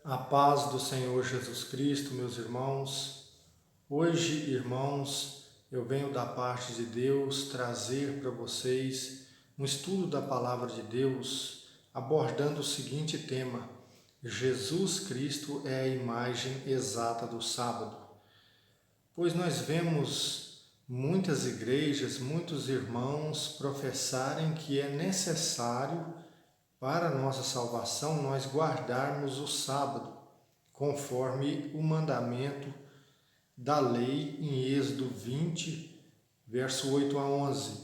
A paz do Senhor Jesus Cristo, meus irmãos. Hoje, irmãos, eu venho da parte de Deus trazer para vocês um estudo da Palavra de Deus abordando o seguinte tema: Jesus Cristo é a imagem exata do sábado. Pois nós vemos muitas igrejas, muitos irmãos professarem que é necessário para a nossa salvação nós guardarmos o sábado, conforme o mandamento da lei em Êxodo 20, verso 8 a 11.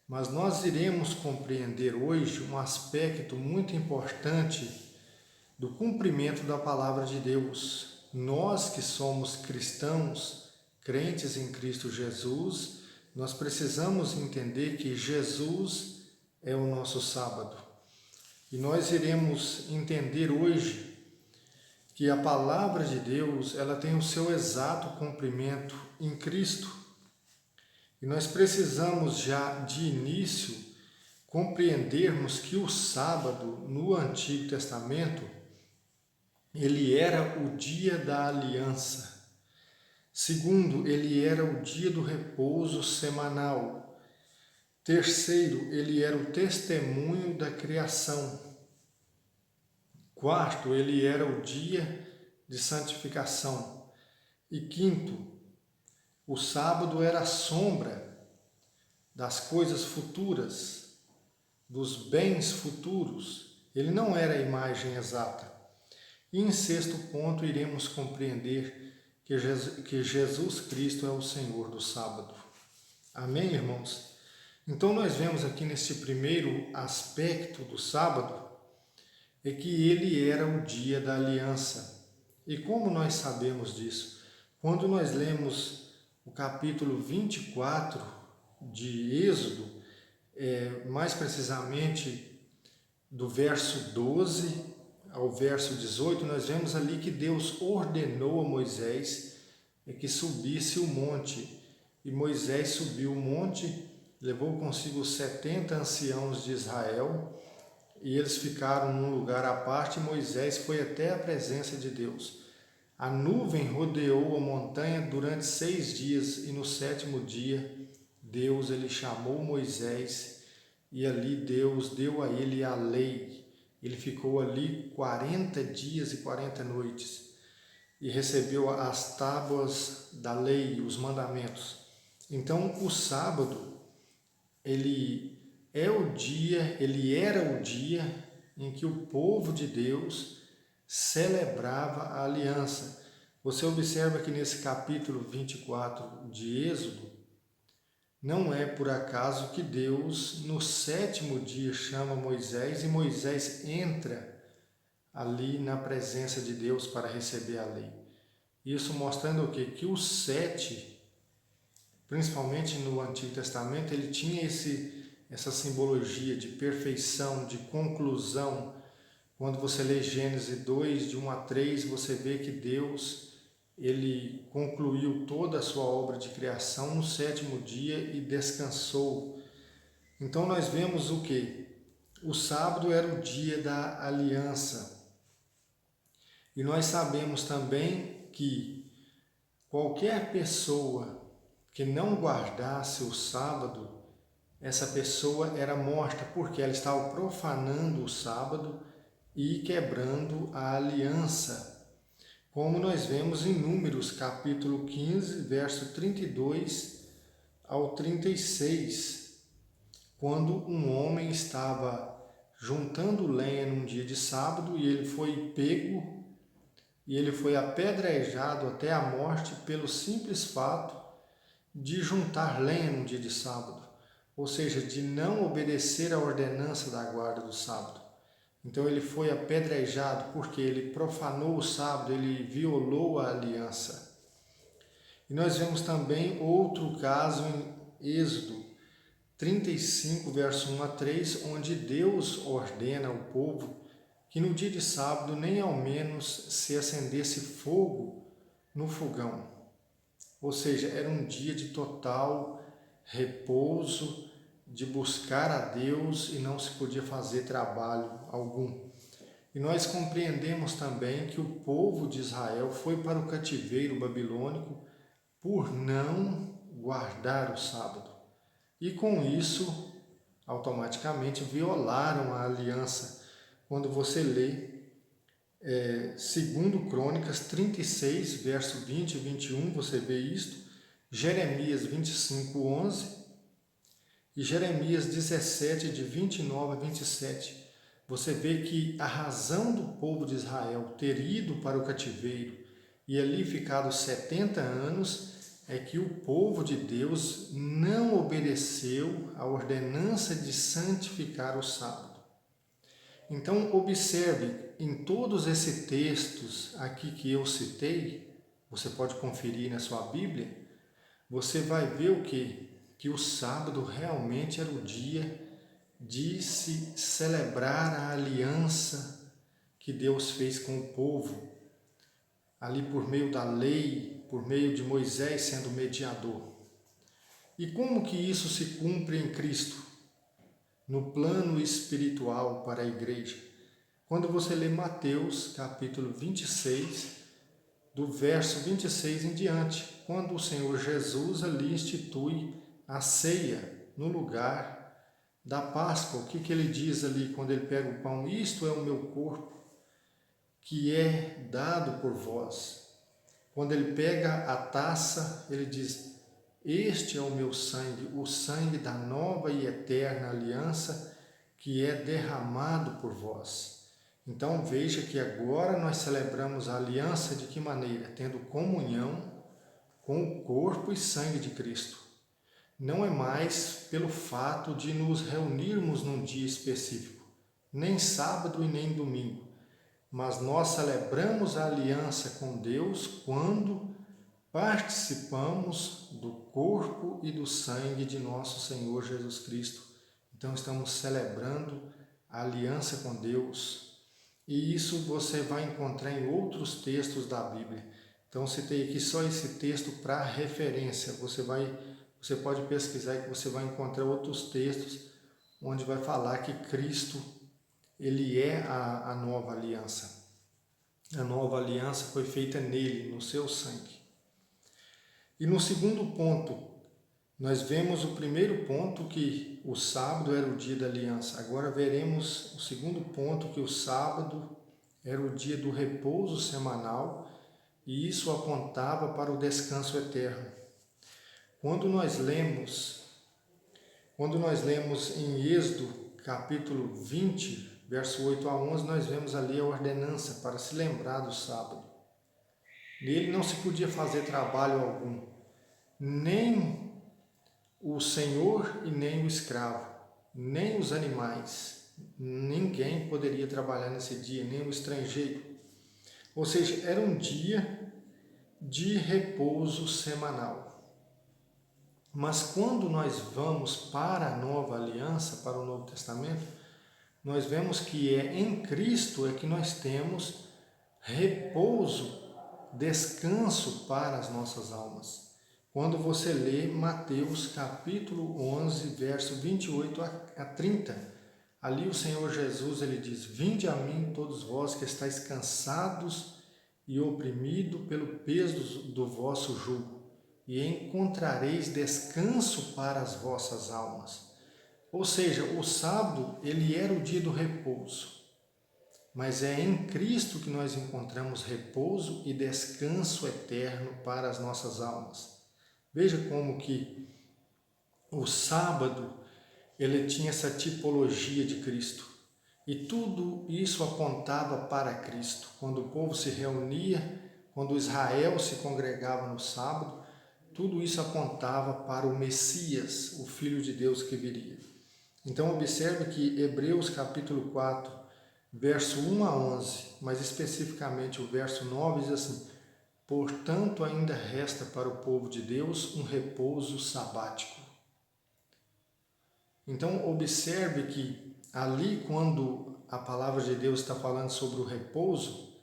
Mas nós iremos compreender hoje um aspecto muito importante do cumprimento da palavra de Deus. Nós que somos cristãos, crentes em Cristo Jesus, nós precisamos entender que Jesus é o nosso sábado. E nós iremos entender hoje que a palavra de Deus, ela tem o seu exato cumprimento em Cristo. E nós precisamos já de início compreendermos que o sábado no Antigo Testamento, ele era o dia da aliança. Segundo, ele era o dia do repouso semanal. Terceiro, ele era o testemunho da criação. Quarto, ele era o dia de santificação. E quinto, o sábado era a sombra das coisas futuras, dos bens futuros. Ele não era a imagem exata. E em sexto ponto, iremos compreender que Jesus Cristo é o Senhor do sábado. Amém, irmãos? Então nós vemos aqui nesse primeiro aspecto do sábado, é que ele era o dia da aliança. E como nós sabemos disso? Quando nós lemos o capítulo 24 de Êxodo, mais precisamente do verso 12 ao verso 18, nós vemos ali que Deus ordenou a Moisés que subisse o monte. E Moisés subiu o monte, levou consigo 70 anciãos de Israel, e eles ficaram num lugar à parte, e Moisés foi até a presença de Deus. A nuvem rodeou a montanha durante 6 dias, e no 7º dia, Deus ele chamou Moisés, e ali Deus deu a ele a lei. Ele ficou ali 40 dias e 40 noites, e recebeu as tábuas da lei, os mandamentos. Então, o sábado, ele era o dia em que o povo de Deus celebrava a aliança. Você observa que nesse capítulo 24 de Êxodo, não é por acaso que Deus no 7º dia chama Moisés e Moisés entra ali na presença de Deus para receber a lei. Isso mostrando o quê? Que o 7, principalmente no Antigo Testamento, ele tinha essa simbologia de perfeição, de conclusão. Quando você lê Gênesis 2, de 1 a 3, você vê que Deus ele concluiu toda a sua obra de criação no 7º dia e descansou. Então nós vemos o quê? O sábado era o dia da aliança. E nós sabemos também que qualquer pessoa que não guardasse o sábado, essa pessoa era morta, porque ela estava profanando o sábado e quebrando a aliança. Como nós vemos em Números, capítulo 15, verso 32 ao 36, quando um homem estava juntando lenha num dia de sábado e ele foi pego e ele foi apedrejado até a morte pelo simples fato de juntar lenha num dia de sábado, ou seja, de não obedecer à ordenança da guarda do sábado. Então ele foi apedrejado porque ele profanou o sábado, ele violou a aliança. E nós vemos também outro caso em Êxodo 35, verso 1 a 3, onde Deus ordena ao povo que no dia de sábado nem ao menos se acendesse fogo no fogão. Ou seja, era um dia de total repouso, de buscar a Deus, e não se podia fazer trabalho algum. E nós compreendemos também que o povo de Israel foi para o cativeiro babilônico por não guardar o sábado. E com isso, automaticamente violaram a aliança. Quando você lê 2 Crônicas 36, verso 20 e 21, você vê isto, Jeremias 25, 11 e Jeremias 17, de 29 a 27. Você vê que a razão do povo de Israel ter ido para o cativeiro e ali ficado 70 anos é que o povo de Deus não obedeceu à ordenança de santificar o sábado. Então, observe, em todos esses textos aqui que eu citei, você pode conferir na sua Bíblia, você vai ver o quê? Que o sábado realmente era o dia de se celebrar a aliança que Deus fez com o povo, ali por meio da lei, por meio de Moisés sendo mediador. E como que isso se cumpre em Cristo? No plano espiritual para a igreja. Quando você lê Mateus, capítulo 26, do verso 26 em diante, quando o Senhor Jesus ali institui a ceia no lugar da Páscoa, o que ele diz ali quando ele pega o pão? Isto é o meu corpo, que é dado por vós. Quando ele pega a taça, ele diz, este é o meu sangue, o sangue da nova e eterna aliança, que é derramado por vós. Então veja que agora nós celebramos a aliança de que maneira? Tendo comunhão com o corpo e sangue de Cristo. Não é mais pelo fato de nos reunirmos num dia específico, nem sábado e nem domingo, mas nós celebramos a aliança com Deus quando participamos do corpo e do sangue de nosso Senhor Jesus Cristo. Então estamos celebrando a aliança com Deus. E isso você vai encontrar em outros textos da Bíblia. Então citei aqui só esse texto para referência. Você pode pesquisar que você vai encontrar outros textos onde vai falar que Cristo, ele é a nova aliança. A nova aliança foi feita nele, no seu sangue. E no segundo ponto, nós vemos o primeiro ponto que o sábado era o dia da aliança. Agora veremos o segundo ponto que o sábado era o dia do repouso semanal e isso apontava para o descanso eterno. Quando nós lemos em Êxodo, capítulo 20, verso 8 a 11, nós vemos ali a ordenança para se lembrar do sábado. Nele não se podia fazer trabalho algum, nem o senhor e nem o escravo, nem os animais. Ninguém poderia trabalhar nesse dia, nem o estrangeiro. Ou seja, era um dia de repouso semanal. Mas quando nós vamos para a nova aliança, para o Novo Testamento, nós vemos que é em Cristo é que nós temos repouso, descanso para as nossas almas. Quando você lê Mateus capítulo 11, verso 28 a 30, ali o Senhor Jesus ele diz, vinde a mim todos vós que estáis cansados e oprimidos pelo peso do vosso jugo, e encontrareis descanso para as vossas almas. Ou seja, o sábado ele era o dia do repouso, mas é em Cristo que nós encontramos repouso e descanso eterno para as nossas almas. Veja como que o sábado ele tinha essa tipologia de Cristo e tudo isso apontava para Cristo. Quando o povo se reunia, quando Israel se congregava no sábado, tudo isso apontava para o Messias, o Filho de Deus que viria. Então observe que Hebreus capítulo 4, verso 1 a 11, mas especificamente o verso 9 diz assim, portanto ainda resta para o povo de Deus um repouso sabático. Então observe que ali quando a palavra de Deus está falando sobre o repouso,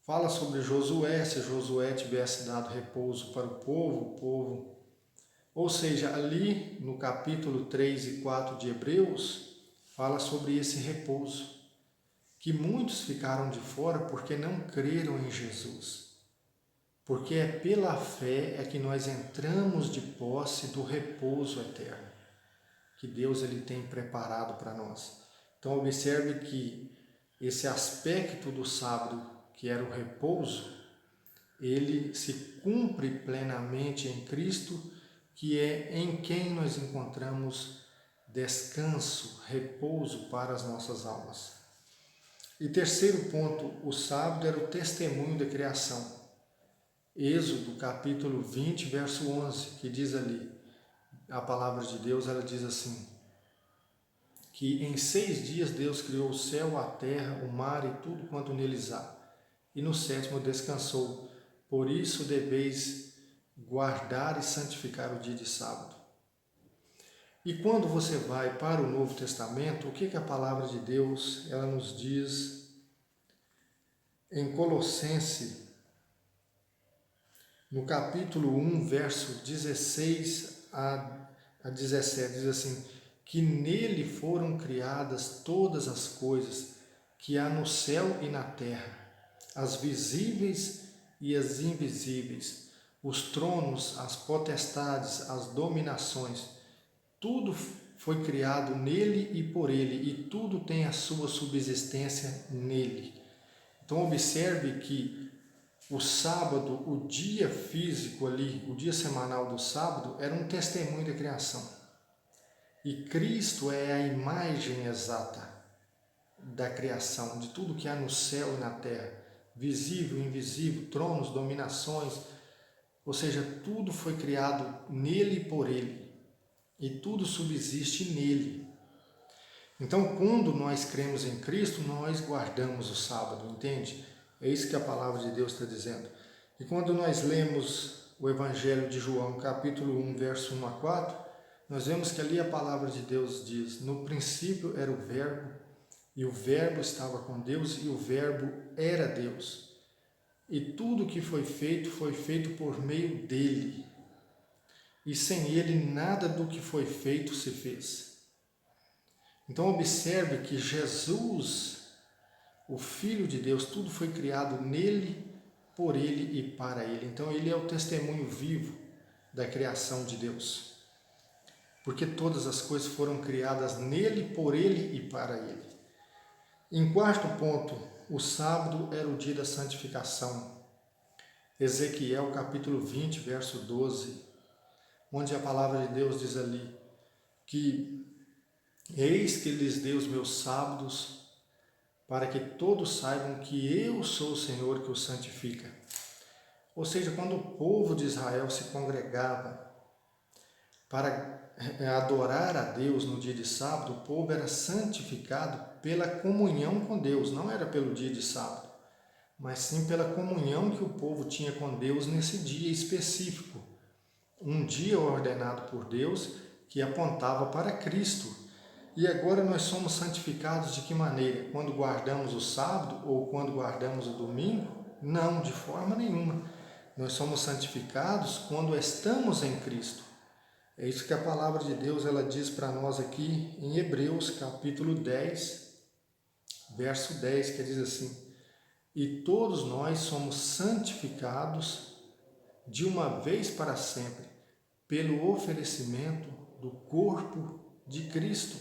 fala sobre Josué, se Josué tivesse dado repouso para o povo. Ou seja, ali no capítulo 3 e 4 de Hebreus, fala sobre esse repouso. que muitos ficaram de fora porque não creram em Jesus. Porque é pela fé que nós entramos de posse do repouso eterno, que Deus ele tem preparado para nós. Então observe que esse aspecto do sábado, que era o repouso, ele se cumpre plenamente em Cristo, que é em quem nós encontramos descanso, repouso para as nossas almas. E terceiro ponto, o sábado era o testemunho da criação. Êxodo capítulo 20, verso 11, que diz ali, a palavra de Deus, ela diz assim, que em 6 dias Deus criou o céu, a terra, o mar e tudo quanto neles há, e no 7º descansou. Por isso deveis guardar e santificar o dia de sábado. E quando você vai para o Novo Testamento, o que a palavra de Deus ela nos diz em Colossenses, no capítulo 1, verso 16 a 17, diz assim, que nele foram criadas todas as coisas que há no céu e na terra, as visíveis e as invisíveis, os tronos, as potestades, as dominações, tudo foi criado nele e por ele, e tudo tem a sua subsistência nele. Então observe que o sábado, o dia físico ali, o dia semanal do sábado, era um testemunho da criação. E Cristo é a imagem exata da criação, de tudo que há no céu e na terra, visível, invisível, tronos, dominações, ou seja, tudo foi criado nele e por ele, e tudo subsiste nele. Então, quando nós cremos em Cristo, nós guardamos o sábado, entende? É isso que a palavra de Deus está dizendo. E quando nós lemos o Evangelho de João, capítulo 1, verso 1 a 4, nós vemos que ali a palavra de Deus diz, no princípio era o Verbo, e o Verbo estava com Deus, e o Verbo era Deus. E tudo que foi feito por meio dele. E sem ele nada do que foi feito se fez. Então observe que Jesus, o Filho de Deus, tudo foi criado nele, por ele e para ele. Então ele é o testemunho vivo da criação de Deus. Porque todas as coisas foram criadas nele, por ele e para ele. Em quarto ponto, o sábado era o dia da santificação. Ezequiel capítulo 20, verso 12, onde a palavra de Deus diz ali que eis que lhes dei os meus sábados, para que todos saibam que eu sou o Senhor que os santifica. Ou seja, quando o povo de Israel se congregava para adorar a Deus no dia de sábado, o povo era santificado pela comunhão com Deus, não era pelo dia de sábado, mas sim pela comunhão que o povo tinha com Deus nesse dia específico. Um dia ordenado por Deus que apontava para Cristo. E agora nós somos santificados de que maneira? Quando guardamos o sábado ou quando guardamos o domingo? Não, de forma nenhuma. Nós somos santificados quando estamos em Cristo. É isso que a palavra de Deus ela diz para nós aqui em Hebreus capítulo 10, verso 10, que diz assim, e todos nós somos santificados de uma vez para sempre pelo oferecimento do corpo de Cristo.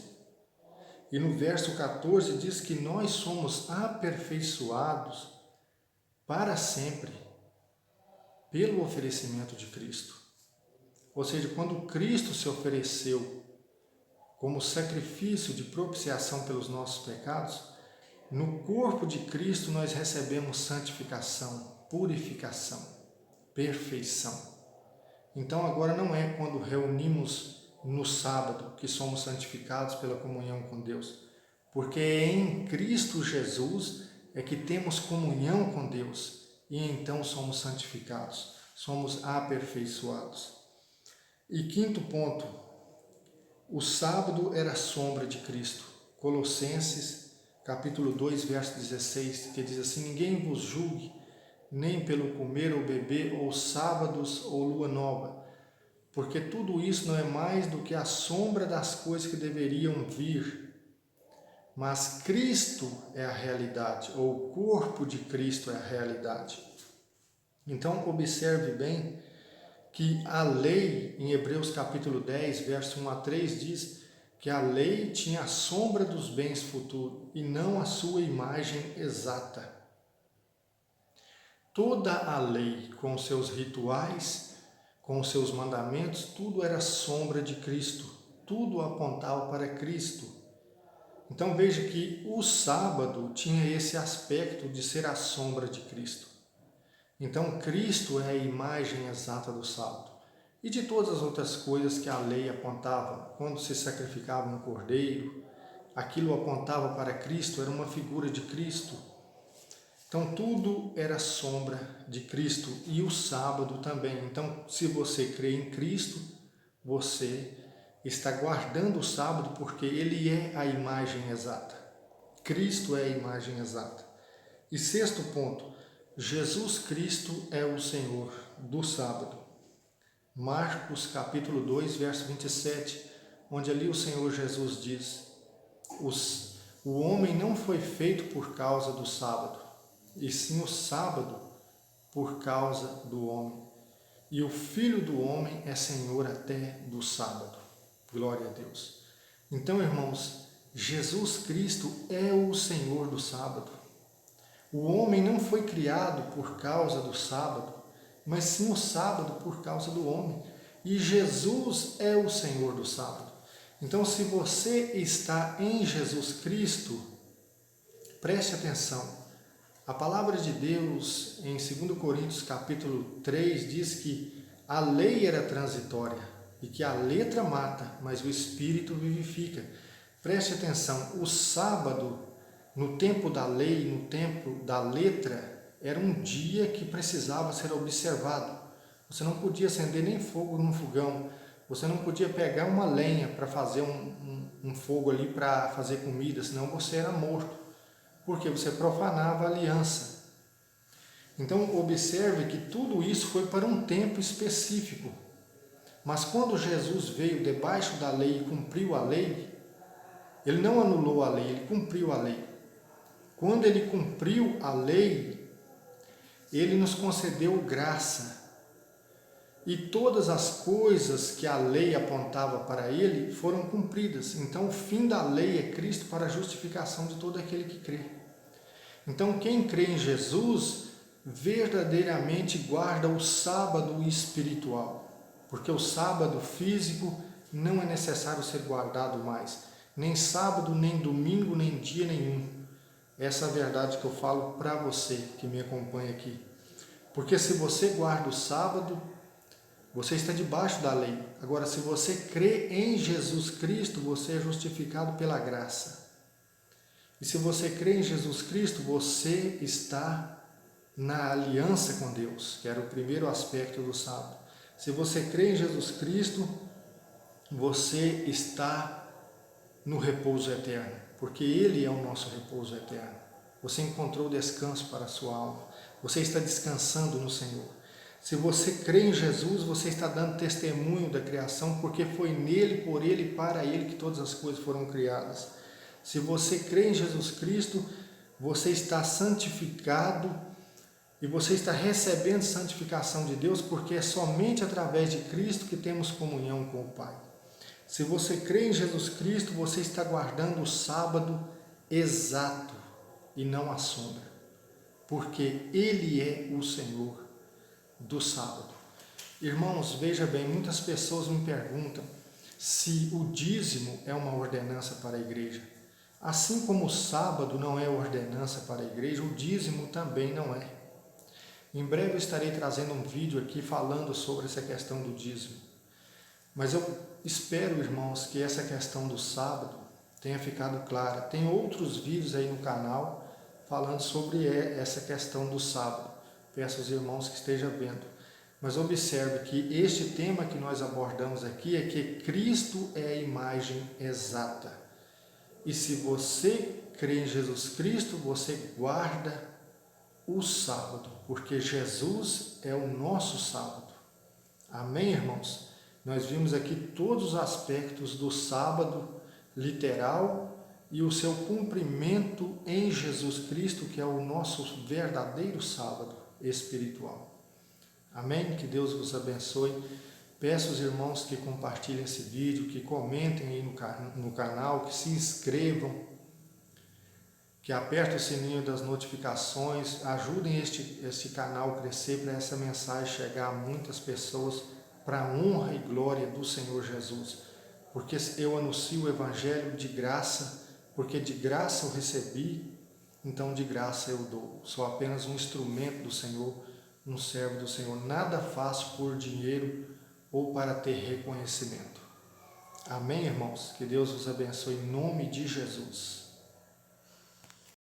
E no verso 14 diz que nós somos aperfeiçoados para sempre pelo oferecimento de Cristo. Ou seja, quando Cristo se ofereceu como sacrifício de propiciação pelos nossos pecados, no corpo de Cristo nós recebemos santificação, purificação, perfeição. Então agora não é quando reunimos no sábado que somos santificados pela comunhão com Deus, porque é em Cristo Jesus é que temos comunhão com Deus e então somos santificados, somos aperfeiçoados. E quinto ponto, o sábado era a sombra de Cristo. Colossenses capítulo 2, verso 16, que diz assim, ninguém vos julgue, nem pelo comer ou beber, ou sábados ou lua nova, porque tudo isso não é mais do que a sombra das coisas que deveriam vir, mas Cristo é a realidade, ou o corpo de Cristo é a realidade. Então, observe bem que a lei, em Hebreus capítulo 10, verso 1 a 3, diz que a lei tinha a sombra dos bens futuros e não a sua imagem exata. Toda a lei, com seus rituais, com seus mandamentos, tudo era sombra de Cristo, tudo apontava para Cristo. Então veja que o sábado tinha esse aspecto de ser a sombra de Cristo. Então Cristo é a imagem exata do sábado. E de todas as outras coisas que a lei apontava, quando se sacrificava um cordeiro, aquilo apontava para Cristo, era uma figura de Cristo. Então tudo era sombra de Cristo e o sábado também. Então, se você crê em Cristo, você está guardando o sábado porque ele é a imagem exata. Cristo é a imagem exata. E sexto ponto, Jesus Cristo é o Senhor do sábado. Marcos capítulo 2, verso 27, onde ali o Senhor Jesus diz: o homem não foi feito por causa do sábado, e sim o sábado por causa do homem. E o Filho do homem é Senhor até do sábado. Glória a Deus. Então, irmãos, Jesus Cristo é o Senhor do sábado. O homem não foi criado por causa do sábado, mas sim o sábado por causa do homem. E Jesus é o Senhor do sábado. Então, se você está em Jesus Cristo, preste atenção. A palavra de Deus, em 2 Coríntios capítulo 3, diz que a lei era transitória e que a letra mata, mas o Espírito vivifica. Preste atenção, o sábado, no tempo da lei, no tempo da letra, era um dia que precisava ser observado. Você não podia acender nem fogo no fogão, você não podia pegar uma lenha para fazer um fogo ali para fazer comida, senão você era morto, porque você profanava a aliança. Então, observe que tudo isso foi para um tempo específico. Mas quando Jesus veio debaixo da lei e cumpriu a lei, ele não anulou a lei, ele cumpriu a lei. Quando ele cumpriu a lei, ele nos concedeu graça. E todas as coisas que a lei apontava para ele foram cumpridas. Então, o fim da lei é Cristo para a justificação de todo aquele que crê. Então, quem crê em Jesus verdadeiramente guarda o sábado espiritual, porque o sábado físico não é necessário ser guardado mais, nem sábado, nem domingo, nem dia nenhum. Essa é a verdade que eu falo para você que me acompanha aqui. Porque se você guarda o sábado, você está debaixo da lei. Agora, se você crê em Jesus Cristo, você é justificado pela graça. E se você crê em Jesus Cristo, você está na aliança com Deus, que era o primeiro aspecto do sábado. Se você crê em Jesus Cristo, você está no repouso eterno, porque Ele é o nosso repouso eterno. Você encontrou descanso para a sua alma, você está descansando no Senhor. Se você crê em Jesus, você está dando testemunho da criação, porque foi nele, por ele e para ele que todas as coisas foram criadas. Se você crê em Jesus Cristo, você está santificado e você está recebendo santificação de Deus, porque é somente através de Cristo que temos comunhão com o Pai. Se você crê em Jesus Cristo, você está guardando o sábado exato e não a sombra, porque Ele é o Senhor do sábado. Irmãos, veja bem, muitas pessoas me perguntam se o dízimo é uma ordenança para a igreja. Assim como o sábado não é ordenança para a igreja, o dízimo também não é. Em breve eu estarei trazendo um vídeo aqui falando sobre essa questão do dízimo. Mas eu espero, irmãos, que essa questão do sábado tenha ficado clara. Tem outros vídeos aí no canal falando sobre essa questão do sábado. Peço aos irmãos que estejam vendo. Mas observe que este tema que nós abordamos aqui é que Cristo é a imagem exata. E se você crê em Jesus Cristo, você guarda o sábado, porque Jesus é o nosso sábado. Amém, irmãos? Nós vimos aqui todos os aspectos do sábado literal e o seu cumprimento em Jesus Cristo, que é o nosso verdadeiro sábado espiritual. Amém? Que Deus vos abençoe. Peço aos irmãos que compartilhem esse vídeo, que comentem aí no canal, que se inscrevam, que apertem o sininho das notificações, ajudem este canal a crescer, para essa mensagem chegar a muitas pessoas, para a honra e glória do Senhor Jesus. Porque eu anuncio o Evangelho de graça, porque de graça eu recebi, então de graça eu dou. Sou apenas um instrumento do Senhor, um servo do Senhor. Nada faço por dinheiro ou para ter reconhecimento. Amém, irmãos? Que Deus vos abençoe em nome de Jesus.